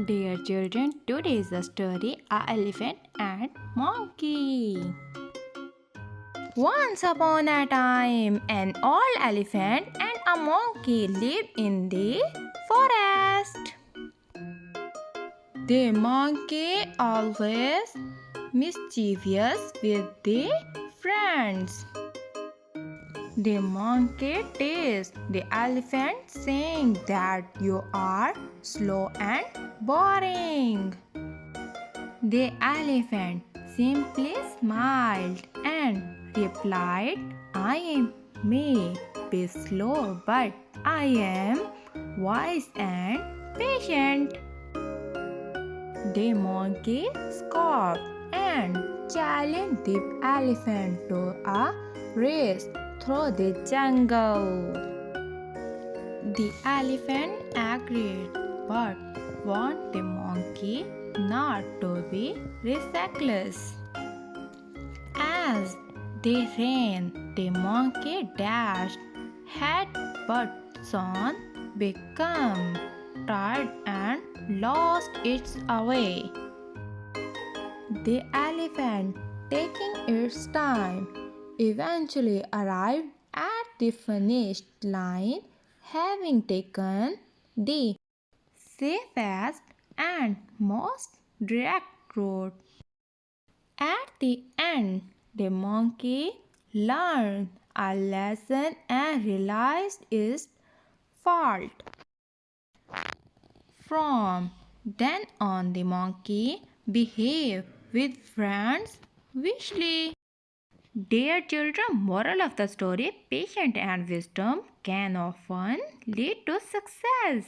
Dear children, today is the story A Elephant and Monkey. Once upon a time, an old elephant and a monkey lived in the forest. The monkey always mischievous with the friends. The monkey teased the elephant, saying that you are slow and boring. The elephant simply smiled and replied, I may be slow, but I am wise and patient. The monkey scoffed and challenged the elephant to a race through the jungle. The elephant agreed but warned the monkey not to be reckless. As they ran, the monkey dashed head but soon became tired and lost its way. The elephant, taking its time, eventually arrived at the finish line, having taken the safest and most direct route. At the end, the monkey learned a lesson and realized its fault. From then on, the monkey behaved with friends wisely. Dear children, moral of the story: patience and wisdom can often lead to success.